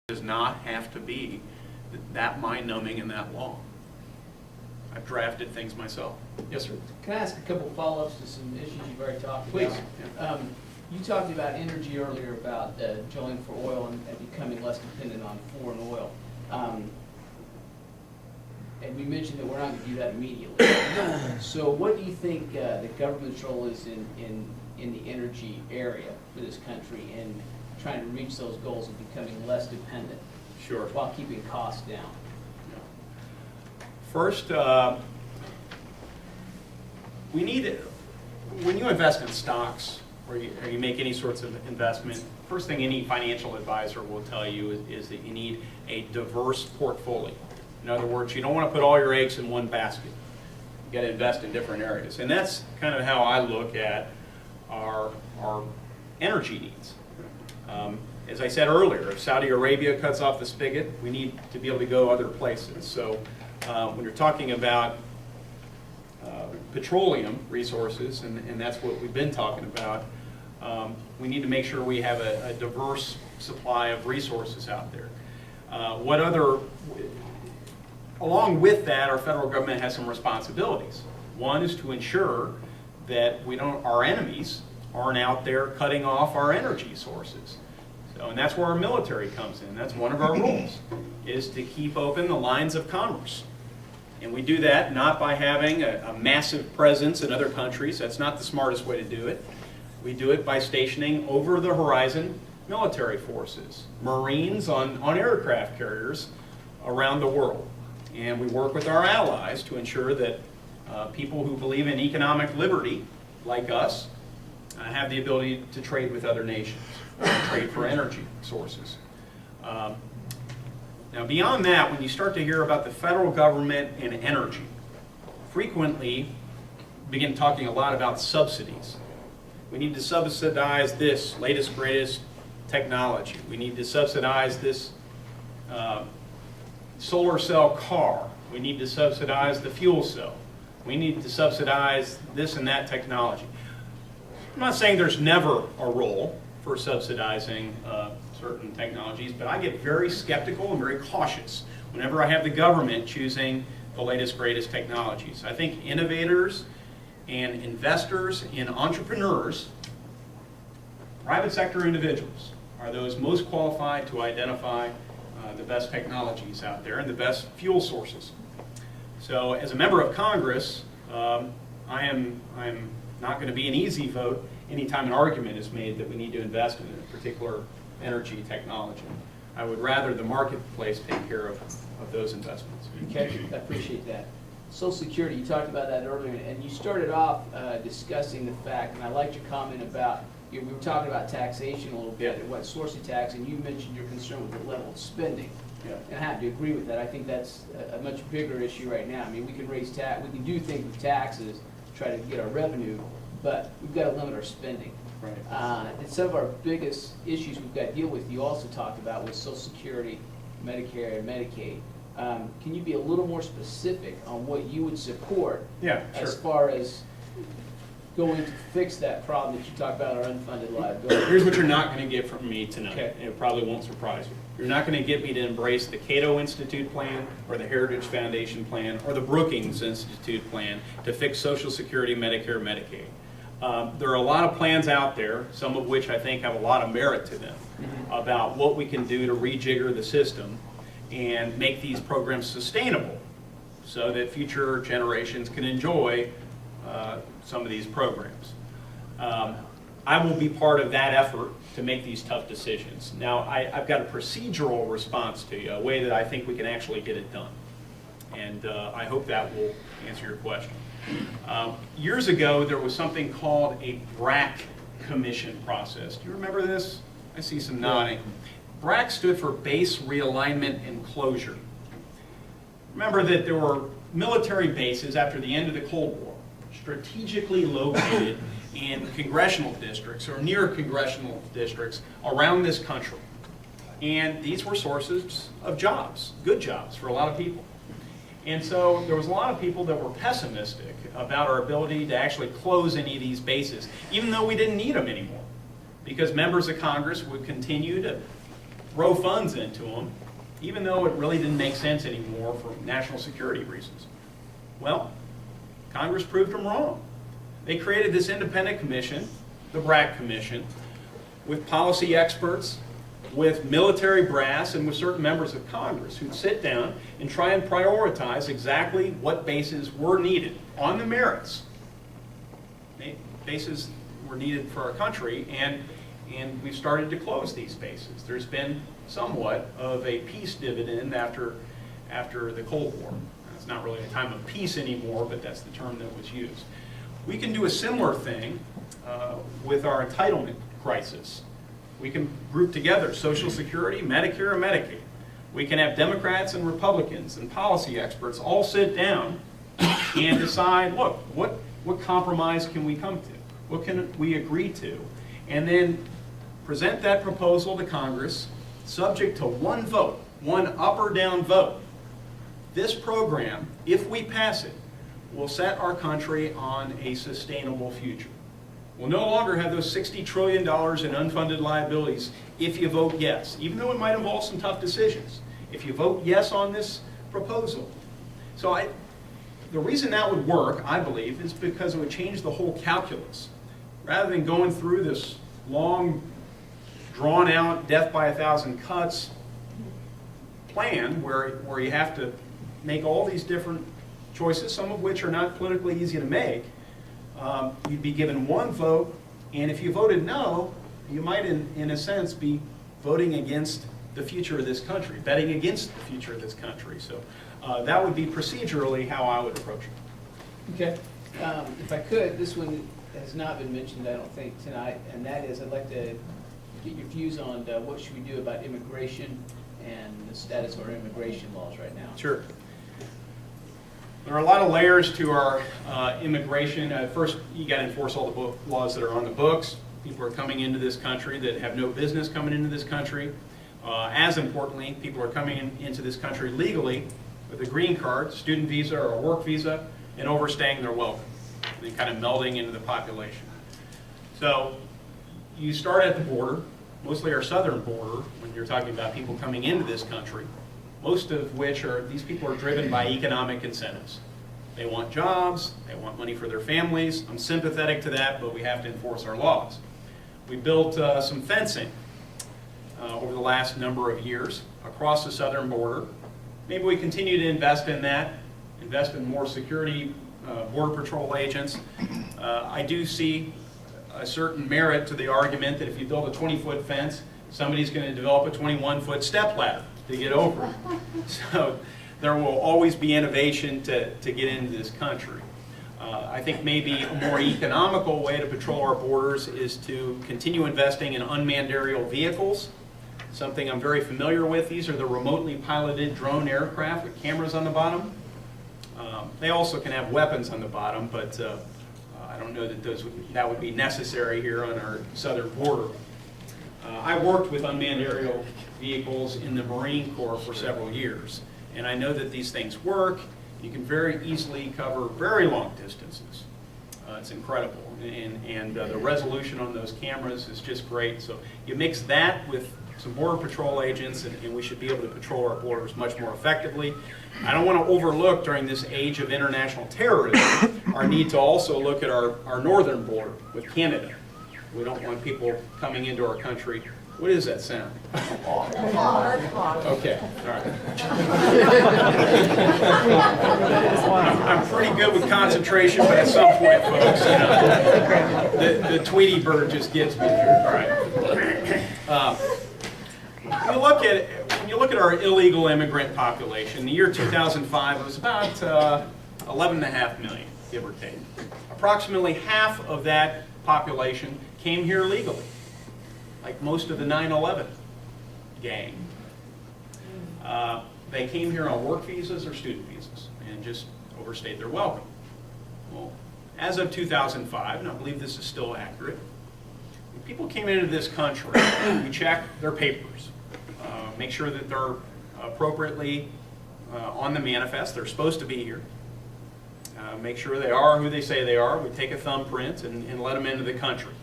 does not have to be that mind-numbing and that long. I've drafted things myself. Yes, sir. Can I ask a couple follow-ups to some issues you've already talked Please. about? You talked about energy earlier, about drilling for oil and becoming less dependent on foreign oil. And we mentioned that we're not going to do that immediately. So what do you think the government's role is in the energy area for this country in trying to reach those goals of becoming less dependent? Sure. While keeping costs down? First, we need, when you invest in stocks or you make any sorts of investment, first thing any financial advisor will tell you is that you need a diverse portfolio. In other words, you don't want to put all your eggs in one basket. You got to invest in different areas. And that's kind of how I look at our energy needs. As I said earlier, if Saudi Arabia cuts off the spigot, we need to be able to go other places. So when you're talking about petroleum resources, and that's what we've been talking about, we need to make sure we have a diverse supply of resources out there. Along with that, our federal government has some responsibilities. One is to ensure that our enemies aren't out there cutting off our energy sources. And that's where our military comes in. That's one of our roles, is to keep open the lines of commerce. And we do that not by having a massive presence in other countries. That's not the smartest way to do it. We do it by stationing over-the-horizon military forces, Marines on aircraft carriers around the world. And we work with our allies to ensure that people who believe in economic liberty, like us, have the ability to trade with other nations, trade for energy sources. Now beyond that, when you start to hear about the federal government and energy, frequently begin talking a lot about subsidies. We need to subsidize this latest, greatest technology. We need to subsidize this solar cell car. We need to subsidize the fuel cell. We need to subsidize this and that technology. I'm not saying there's never a role for subsidizing certain technologies, but I get very skeptical and very cautious whenever I have the government choosing the latest, greatest technologies. I think innovators and investors and entrepreneurs, private sector individuals, are those most qualified to identify the best technologies out there and the best fuel sources. So as a member of Congress, I'm not going to be an easy vote anytime an argument is made that we need to invest in a particular energy technology. I would rather the marketplace take care of those investments. Okay, I appreciate that. Social Security, you talked about that earlier, and you started off discussing the fact, and I liked your comment about, we were talking about taxation a little bit, what source of tax, and you mentioned your concern with the level of spending. Yeah. And I have to agree with that. I think that's a much bigger issue right now. I mean, we can raise we can do things with taxes to try to get our revenue, but we've got to limit our spending. Right. And some of our biggest issues we've got to deal with, you also talked about, with Social Security, Medicare, and Medicaid. Can you be a little more specific on what you would support as far as going to fix that problem that you talked about, our unfunded liability? Here's what you're not going to get from me tonight, okay. and it probably won't surprise you. You're not going to get me to embrace the Cato Institute plan or the Heritage Foundation plan or the Brookings Institute plan to fix Social Security, Medicare, Medicaid. There are a lot of plans out there, some of which I think have a lot of merit to them, about what we can do to rejigger the system and make these programs sustainable so that future generations can enjoy some of these programs. I will be part of that effort to make these tough decisions. Now, I've got a procedural response to you, a way that I think we can actually get it done. And I hope that will answer your question. Years ago, there was something called a BRAC commission process. Do you remember this? I see some nodding. BRAC stood for Base Realignment and Closure. Remember that there were military bases after the end of the Cold War, strategically located in congressional districts or near congressional districts around this country. And these were sources of jobs, good jobs for a lot of people. And so there was a lot of people that were pessimistic about our ability to actually close any of these bases, even though we didn't need them anymore, because members of Congress would continue to throw funds into them, even though it really didn't make sense anymore for national security reasons. Well, Congress proved them wrong. They created this independent commission, the BRAC Commission, with policy experts, with military brass, and with certain members of Congress who'd sit down and try and prioritize exactly what bases were needed on the merits. Bases were needed for our country, and we've started to close these bases. There's been somewhat of a peace dividend after the Cold War. It's not really a time of peace anymore, but that's the term that was used. We can do a similar thing with our entitlement crisis. We can group together Social Security, Medicare, and Medicaid. We can have Democrats and Republicans and policy experts all sit down and decide, look, what compromise can we come to? What can we agree to? And then present that proposal to Congress, subject to one vote, one up or down vote. This program, if we pass it, will set our country on a sustainable future. We'll no longer have those $60 trillion in unfunded liabilities if you vote yes, even though it might involve some tough decisions. If you vote yes on this proposal. So the reason that would work, I believe, is because it would change the whole calculus. Rather than going through this long, drawn-out, death by 1,000 cuts plan where you have to make all these different choices, some of which are not politically easy to make, you'd be given one vote, and if you voted no, you might, in a sense, be voting against the future of this country, betting against the future of this country. So that would be procedurally how I would approach it. Okay. If I could, this one has not been mentioned, I don't think, tonight, and that is I'd like to get your views on what should we do about immigration and the status of our immigration laws right now. Sure. There are a lot of layers to our immigration. First, you got to enforce all the laws that are on the books. People are coming into this country that have no business coming into this country. As importantly, people are coming into this country legally with a green card, student visa, or a work visa, and overstaying their welcome, and kind of melding into the population. So you start at the border, mostly our southern border, when you're talking about people coming into this country, most of which these people are driven by economic incentives. They want jobs, they want money for their families. I'm sympathetic to that, but we have to enforce our laws. We built some fencing over the last number of years across the southern border. Maybe we continue to invest in that, invest in more security, Border Patrol agents. I do see a certain merit to the argument that if you build a 20-foot fence, somebody's going to develop a 21-foot step ladder to get over it. So there will always be innovation to get into this country. I think maybe a more economical way to patrol our borders is to continue investing in unmanned aerial vehicles, something I'm very familiar with. These are the remotely piloted drone aircraft with cameras on the bottom. They also can have weapons on the bottom, but I don't know that that would be necessary here on our southern border. I worked with unmanned aerial vehicles in the Marine Corps for several years, and I know that these things work. You can very easily cover very long distances. It's incredible, and the resolution on those cameras is just great. So you mix that with some Border Patrol agents, and we should be able to patrol our borders much more effectively. I don't want to overlook, during this age of international terrorism, our need to also look at our northern border with Canada. We don't want people coming into our country. What is that sound? Okay, all right. I'm pretty good with concentration, but at some point, folks, you know, the Tweety bird just gets me. All right. When you look at our illegal immigrant population, the year 2005 it was about 11.5 million, give or take. Approximately half of that population came here legally, like most of the 9/11 gang. They came here on work visas or student visas and just overstayed their welcome. Well, as of 2005, and I believe this is still accurate, when people came into this country, we check their papers, make sure that they're appropriately on the manifest, they're supposed to be here. Make sure they are who they say they are. We take a thumbprint and let them into the country.